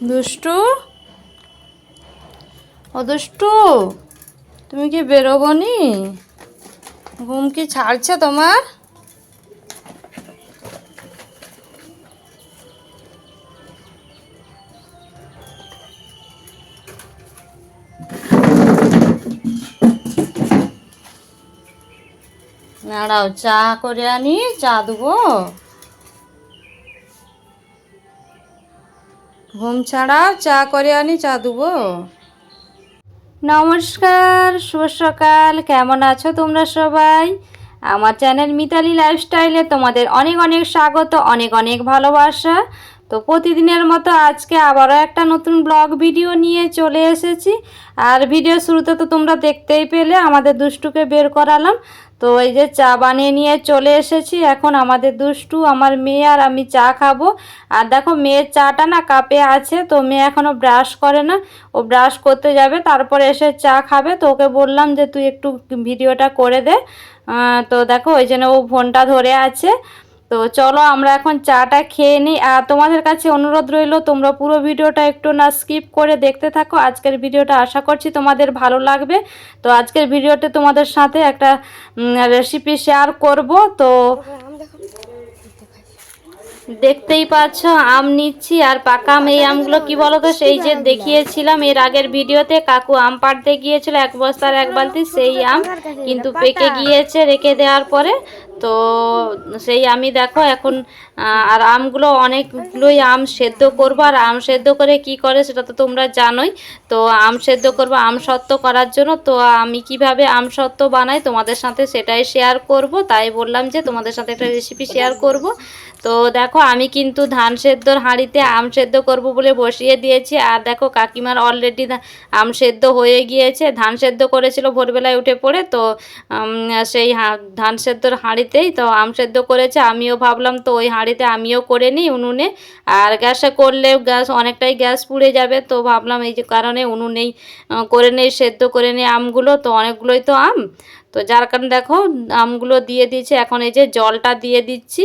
দুষ্টু, ও দুষ্টু, তুমি কি বেরোবনি? ঘুম কি ছাড়ছে তোমার? দাঁড়াও, চা করে আনি, চা দেবো। ঘুম ছাড়াও, চা করে আনি, চা দেবো। নমস্কার, শুভ সকাল। কেমন আছো তোমরা সবাই? আমার চ্যানেল মিতালি লাইফস্টাইলে তোমাদের অনেক অনেক স্বাগত, অনেক অনেক ভালোবাসা। তো প্রতিদিনের মতো আজকে আবারও একটা নতুন ব্লগ ভিডিও নিয়ে চলে এসেছি। আর ভিডিও শুরুতে তো তোমরা দেখতেই পেলে আমাদের দুষ্টুকে বের করালাম। তো এই যে চা বানিয়ে নিয়ে চলে এসেছি। এখন আমাদের দুষ্টু, আমার মেয়ে আর আমি চা খাবো। আর দেখো, মেয়ের চাটা না কাপে আছে, তো মেয়ে এখনও ব্রাশ করে না। ও ব্রাশ করতে যাবে, তারপরে এসে চা খাবে। তো ওকে বললাম যে তুই একটু ভিডিওটা করে দে। তো দেখো, ওই জন্য ও ফোনটা ধরে আছে। তো চলো আমরা এখন চাটা খেয়ে নিই। আর তোমাদের কাছে অনুরোধ রইল, তোমরা পুরো ভিডিওটা একটু না স্কিপ করে দেখতে থাকো। আজকের ভিডিওটা আশা করছি তোমাদের ভালো লাগবে। তো আজকের ভিডিওতে তোমাদের সাথে একটা রেসিপি শেয়ার করব। তো দেখতেই পাচ্ছ, আম নিচ্ছি। আর পাকা আম, এই আমগুলো কি বলো তো, সেই যে দেখিয়েছিলাম এর আগের ভিডিওতে, কাকু আম পাড়তে গিয়েছিল 1 বস্তার 1 বালতি, সেই আম কিন্তু পেকে গিয়েছে রেখে দেওয়ার পরে। তো সেই আমি দেখো এখন, আর আমগুলো অনেকগুলোই আম সেদ্ধ করবো। আর আম সেদ্ধ করে কি করে সেটা তো তোমরা জানোই। তো আম সেদ্ধ করবো আম সত্ত্ব করার জন্য। তো আমি কিভাবে আম সত্ত্ব বানাই তোমাদের সাথে সেটাই শেয়ার করব। তাই বললাম যে তোমাদের সাথে একটা রেসিপি শেয়ার করব। তো দেখো, আমি কিন্তু ধান সেদ্ধর হাঁড়িতে আম সেদ্ধ করব বলে বসিয়ে দিয়েছি। আর দেখো, কাকিমার অলরেডি আম সেদ্ধ হয়ে গিয়েছে। ধান সেদ্ধ করেছিল ভোরবেলায় উঠে পড়ে। তো সেই ধান সেদ্ধর হাঁড়িতেই তো আম সেদ্ধ করেছে। আমিও ভাবলাম তো ওই হাঁড়িতে আমিও করে নিই উনুনে। আর গ্যাসে করলে গ্যাস অনেকটাই গ্যাস পুড়ে যাবে। তো ভাবলাম এই যে কারণে উনুনেই করে নেই, সেদ্ধ করে নিই আমগুলো। তো অনেকগুলোই তো আম, তো যার কারণে দেখো আমগুলো দিয়ে দিয়েছি। এখন এই যে জলটা দিয়ে দিচ্ছি।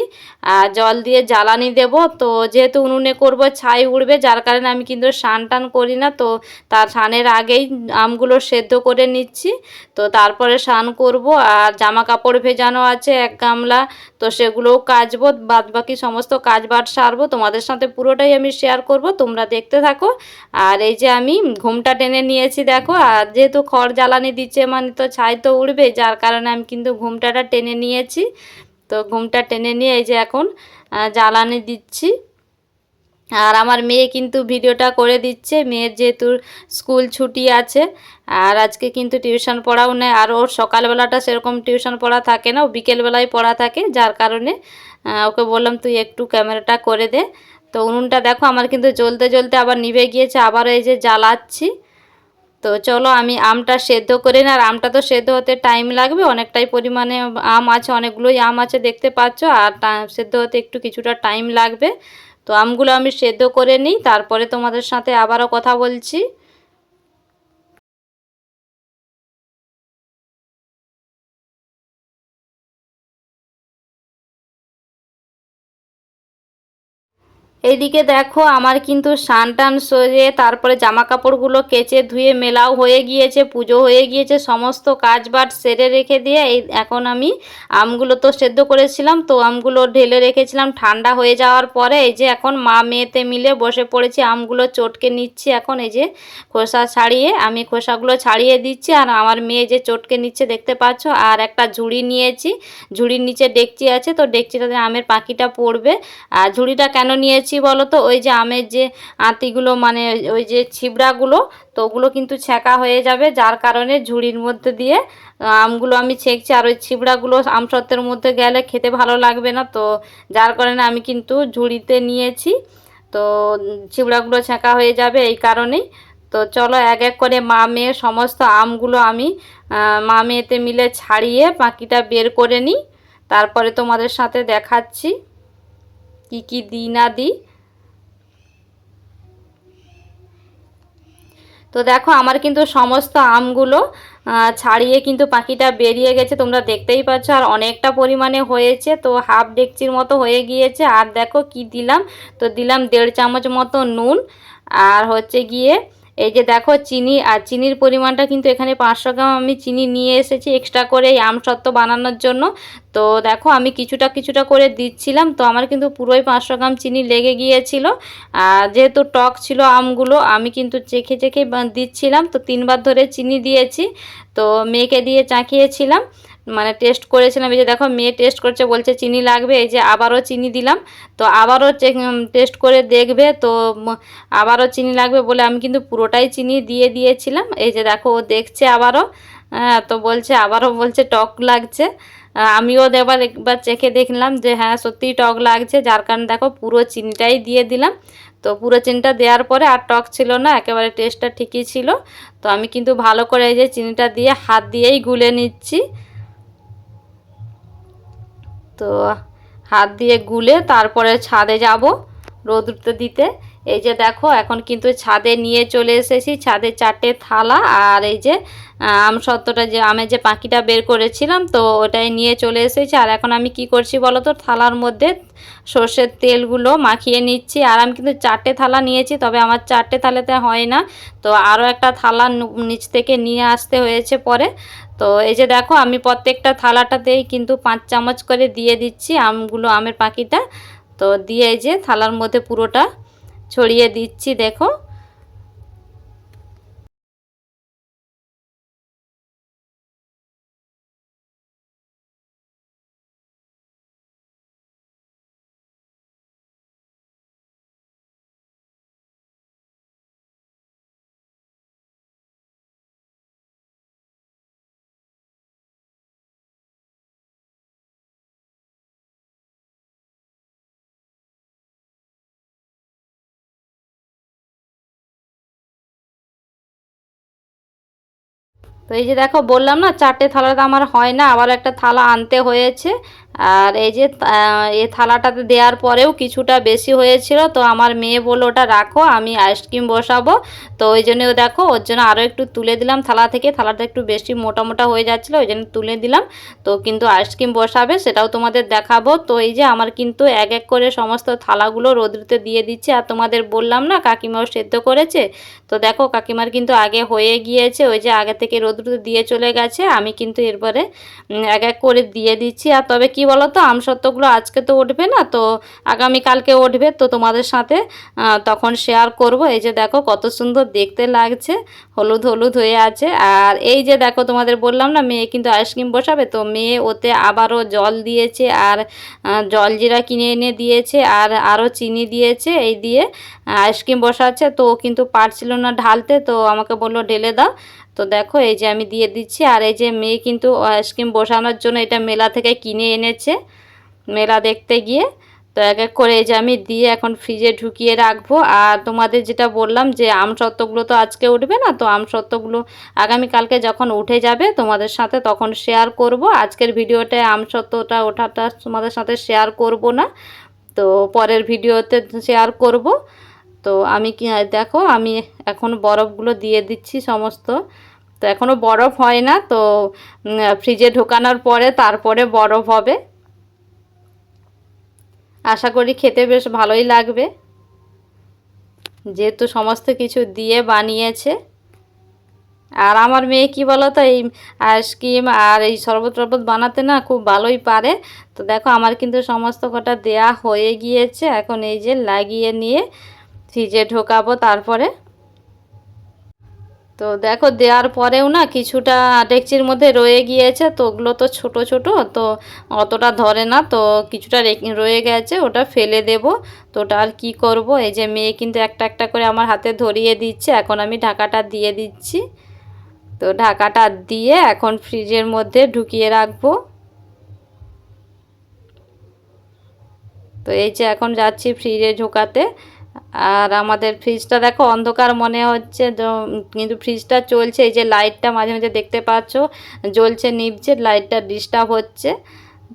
আর জল দিয়ে জ্বালানি দেব। তো যেহেতু উনুনে করব, ছাই উঠবে, যার কারণে আমি কিন্তু স্নান টান করি না। তো তার স্নানের আগেই আমগুলো সেদ্ধ করে নিচ্ছি। তো তারপরে স্নান করব। আর জামা কাপড় ভেজানো আছে 1 গামলা, তো সেগুলোও কাচবো। বাদ বাকি সমস্ত কাজ বাজ সারবো। তোমাদের সাথে পুরোটাই আমি শেয়ার করব, তোমরা দেখতে থাকো। আর এই যে আমি ঘুমটা টেনে নিয়েছি দেখো। আর যেহেতু খড় জ্বালানি দিচ্ছে মানে তো ছাই তো উঠবে, যার কারণে আমি কিন্তু ঘুমটাটা টেনে নিয়েছি। তো ঘুমটা টেনে নিয়ে এই যে এখন জ্বালানি দিচ্ছি। আর আমার মেয়ে কিন্তু ভিডিওটা করে দিচ্ছে। মেয়ের যেহেতু স্কুল ছুটি আছে, আর আজকে কিন্তু টিউশন পড়াও নেই। আর ওর সকালবেলাটা সেরকম টিউশন পড়া থাকে না, ও বিকেলবেলায় পড়া থাকে, যার কারণে ওকে বললাম তুই একটু ক্যামেরাটা করে দে। তো উনুনটা দেখো আমার কিন্তু জ্বলতে জ্বলতে আবার নিভে গিয়েছে, আবার এই যে জ্বালাচ্ছি। তো চলো আমি আমটা সেদ্ধ করে নিই। আর আমটা তো সেদ্ধ হতে টাইম লাগবে, অনেকটাই পরিমাণে আম আছে, অনেকগুলোই আম আছে দেখতে পাচ্ছ। আর সেদ্ধ হতে একটু কিছুটা টাইম লাগবে। তো আমগুলো আমি সেদ্ধ করে নিই, তারপরে তোমাদের সাথে আবারও কথা বলছি। এইদিকে দেখো, আমার কিন্তু স্নান টান সেরে তারপরে জামা কাপড়গুলো কেচে ধুয়ে মেলাও হয়ে গিয়েছে, পুজো হয়ে গিয়েছে, সমস্ত কাজ বাজ সেরে রেখে দিয়ে এই এখন আমি আমগুলো তো সেদ্ধ করেছিলাম, তো আমগুলো ঢেলে রেখেছিলাম ঠান্ডা হয়ে যাওয়ার পরে এই যে এখন মা মেয়েতে মিলে বসে পড়েছি আমগুলো চটকে নিচ্ছি। এখন এই যে খোসা ছাড়িয়ে আমি খোসাগুলো ছাড়িয়ে দিচ্ছি। আর আমার মেয়ে যে চটকে নিচ্ছে দেখতে পাচ্ছ। আর একটা ঝুড়ি নিয়েছি, ঝুড়ির নিচে ডেকচি আছে, তো ডেকচিটাতে আমের পাখিটা পড়বে। আর ঝুড়িটা কেন নিয়েছি বলো তো, ওই যে আমের যে আঁতিগুলো মানে ওই যে ছিবড়াগুলো, তো ওগুলো কিন্তু ছ্যাঁকা হয়ে যাবে, যার কারণে ঝুড়ির মধ্যে দিয়ে আমগুলো আমি ছেঁকছি। আর ওই ছিবড়াগুলো আমসত্ত্বের মধ্যে গেলে খেতে ভালো লাগবে না, তো যার কারণে আমি কিন্তু ঝুড়িতে নিয়েছি। তো ছিবড়াগুলো ছ্যাঁকা হয়ে যাবে এই কারণেই। তো চলো এক এক করে মা মেয়ে সমস্ত আমগুলো আমি মা মেয়েতে মিলে ছাড়িয়ে পাখিটা বের করে নিই, তারপরে তোমাদের সাথে দেখাচ্ছি কি কি দিই না দিই। তো দেখো আমার কিন্তু সমস্ত আমগুলো ছাড়িয়ে কিন্তু পাখিটা বেরিয়ে গেছে, তোমরা দেখতেই পাচ্ছ। আর অনেকটা পরিমাণে হয়েছে, তো হাফ ডেকচির মতো হয়ে গিয়েছে। আর দেখো কি দিলাম, তো দিলাম 1.5 চামচ মতো নুন। আর হচ্ছে গিয়ে এই যে দেখো চিনি, আর চিনির পরিমাণটা কিন্তু এখানে 500 গ্রাম আমি চিনি নিয়ে এসেছি এক্সট্রা করে এই আমসত্ত্ব বানানোর জন্য। তো দেখো আমি কিছুটা কিছুটা করে দিচ্ছিলাম, তো আমার কিন্তু পুরোই 500 গ্রাম চিনি লেগে গিয়েছিল। আর যেহেতু টক ছিল আমগুলো, আমি কিন্তু চেখে চেখে দিচ্ছিলাম, তো 3বার ধরে চিনি দিয়েছি। তো মেয়েকে দিয়ে চাখিয়েছিলাম, মানে টেস্ট করেছিলাম। এই যে দেখো মেয়ে টেস্ট করছে, বলছে চিনি লাগবে, এই যে আবারও চিনি দিলাম। তো আবারও টেস্ট করে দেখবে, তো আবারও চিনি লাগবে বলে আমি কিন্তু পুরোটাই চিনি দিয়ে দিয়েছিলাম। এই যে দেখো ও দেখছে আবারও, তো বলছে আবারও, বলছে টক লাগছে। আমিও একবার চেখে দেখলাম যে হ্যাঁ সত্যিই টক লাগছে, যার কারণে দেখো পুরো চিনিটাই দিয়ে দিলাম। তো পুরো চিনিটা দেওয়ার পরে আর টক ছিল না, একেবারে টেস্টটা ঠিকই ছিল। তো আমি কিন্তু ভালো করে এই যে চিনিটা দিয়ে হাত দিয়েই গুলে নিচ্ছি। তো হাত দিয়ে গুলে তারপরে ছাদে যাব রোদ্রুতে দিতে। এই যে দেখো এখন কিন্তু ছাদে নিয়ে চলে এসেছি, ছাদে 4টে থালা আর এই যে আমসত্ত্বটা, যে আমের যে পাখিটা বের করেছিলাম, তো ওটাই নিয়ে চলে এসেছি। আর এখন আমি কি করছি বলো তো, থালার মধ্যে সর্ষের তেলগুলো মাখিয়ে নিচ্ছি। আর আমি কিন্তু 4টে থালা নিয়েছি, তবে আমার 4টে থালাতে হয় না, তো আরও একটা থালা নিচ থেকে নিয়ে আসতে হয়েছে পরে। তো এই যে দেখো আমি প্রত্যেকটা থালাটাতেই কিন্তু 5 চামচ করে দিয়ে দিচ্ছি আমগুলো, আমের পাখিটা। তো দিয়ে এই যে থালার মধ্যে পুরোটা ছড়িয়ে দিচ্ছি দেখো। তো এই যে দেখো বললাম না 4টে থালাতে আমার হয় না, আবার একটা থালা আনতে হয়েছে। আর এই যে এই থালাটাতে দেওয়ার পরেও কিছুটা বেশি হয়েছিল, তো আমার মেয়ে বললো ওটা রাখো, আমি আইসক্রিম বসাবো। তো ওই জন্যও দেখো ওর জন্য আরও একটু তুলে দিলাম থালা থেকে, থালাটা একটু বেশি মোটা মোটা হয়ে যাচ্ছিলো, ওই জন্য তুলে দিলাম। তো কিন্তু আইসক্রিম বসাবে সেটাও তোমাদের দেখাবো। তো এই যে আমার কিন্তু এক এক করে সমস্ত থালাগুলো রোদ্রুতে দিয়ে দিচ্ছে। আর তোমাদের বললাম না কাকিমাও সেদ্ধ করেছে, তো দেখো কাকিমার কিন্তু আগে হয়ে গিয়েছে, ওই যে আগে থেকে রোদ্রুতে দিয়ে চলে গেছে। আমি কিন্তু এরপরে এক এক করে দিয়ে দিচ্ছি। আর তবে কি বলো তো, আমসত্ত্বগুলো আজকে তো উঠবে না, তো আগামীকালকে উঠবে, তো তোমাদের সাথে তখন শেয়ার করব। এই যে দেখো কত সুন্দর দেখতে লাগছে, হলুদ হলুদ হয়ে আছে। আর এই যে দেখো তোমাদের বললাম না মেয়ে কিন্তু আইসক্রিম বসাবে, তো মেয়ে ওতে আবারও জল দিয়েছে, আর জলজিরা কিনে এনে দিয়েছে, আর আরও চিনি দিয়েছে, এই দিয়ে আইসক্রিম বসাচ্ছে। তো ও কিন্তু পারছিল না ঢালতে, তো আমাকে বললো ঢেলে দাও। তো দেখো এই যে আমি দিয়ে দিচ্ছি। আর এই যে মেয়ে কিন্তু আইসক্রিম বসানোর জন্য এটা মেলা থেকে কিনে এনেছে, মেলা দেখতে গিয়ে। তো এক এক করে এই যে আমি দিয়ে এখন ফ্রিজে ঢুকিয়ে রাখবো। আর তোমাদের যেটা বললাম যে আমসত্ত্বগুলো তো আজকে উঠবে না, তো আমসত্ত্বগুলো আগামীকালকে যখন উঠে যাবে তোমাদের সাথে তখন শেয়ার করব। আজকের ভিডিওতে আমসত্ত্বটা ওঠাটা তোমাদের সাথে শেয়ার করব না, তো পরের ভিডিওতে শেয়ার করব। তো আমি কি দেখো আমি এখন বরফগুলো দিয়ে দিচ্ছি সমস্ত। তো এখনও বরফ হয় না, তো ফ্রিজে ঢোকানোর পরে তারপরে বরফ হবে। আশা করি খেতে বেশ ভালোই লাগবে, যেহেতু সমস্ত কিছু দিয়ে বানিয়েছে। আর আমার মেয়ে কি বলো তো, এই আইসক্রিম আর এই শরবত টরবত বানাতে না খুব ভালোই পারে। তো দেখো আমার কিন্তু সমস্ত কটা দেয়া হয়ে গিয়েছে, এখন এই যে লাগিয়ে নিয়ে ফ্রিজে ঢোকাবো তারপরে। তো দেখো দেওয়ার পরেও না কিছুটা ডেকচির মধ্যে রয়ে গিয়েছে, তো ওগুলো তো ছোট ছোট, তো অতটা ধরে না, তো কিছুটা রয়ে গেছে, ওটা ফেলে দেব। তো ওটা আর কী করব, এই যে মেয়ে কিন্তু একটা একটা করে আমার হাতে ধরিয়ে দিচ্ছে, এখন আমি ঢাকাটা দিয়ে দিচ্ছি। তো ঢাকাটা দিয়ে এখন ফ্রিজের মধ্যে ঢুকিয়ে রাখবো। তো এই যে এখন যাচ্ছি ফ্রিজে ঢোকাতে। আর আমাদের ফ্রিজটা দেখো অন্ধকার মনে হচ্ছে, কিন্তু ফ্রিজটা চলছে, এই যে লাইটটা মাঝে মাঝে দেখতে পাচ্ছ জ্বলছে নিভছে, লাইটটা ডিস্টার্ব হচ্ছে।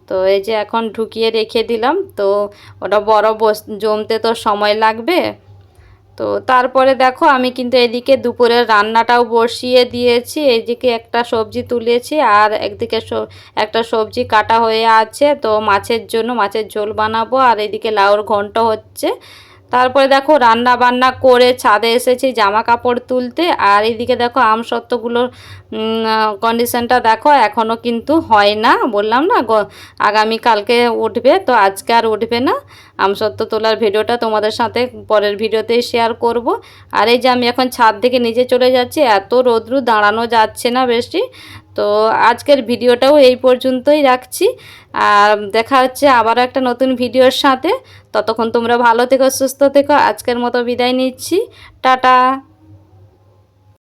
তো এই যে এখন ঢুকিয়ে রেখে দিলাম, তো ওটা বরফ জমতে তো সময় লাগবে। তো তারপরে দেখো আমি কিন্তু এদিকে দুপুরের রান্নাটাও বসিয়ে দিয়েছি, এইদিকে একটা সবজি তুলেছি, আর একদিকে একটা সবজি কাটা হয়ে আছে, তো মাছের জন্য মাছের ঝোল বানাবো। আর এদিকে লাউর ঘন্ট হচ্ছে, তারপরে দেখো রান্না বান্না করে ছাদে এসেছি জামা কাপড় তুলতে। আর এইদিকে দেখো আমসত্ত্বগুলোর কন্ডিশনটা দেখো, এখনও কিন্তু হয় না, বললাম না আগামীকালকে উঠবে, তো আজকে আর উঠবে না। আমসত্ত্ব তোলার ভিডিওটা তোমাদের সাথে পরের ভিডিওতেই শেয়ার করব। আর এই যে আমি এখন ছাদ থেকে নিচে চলে যাচ্ছি, এত রোদ্রু দাঁড়ানো যাচ্ছে না বেশি। তো আজকের ভিডিওটাও এই পর্যন্তই রাখছি, আর দেখা হচ্ছে আবারও একটা নতুন ভিডিওর সাথে। ততক্ষণ তোমরা ভালো থেকো, সুস্থ থেকো। আজকের মতো বিদায় নিচ্ছি, টাটা।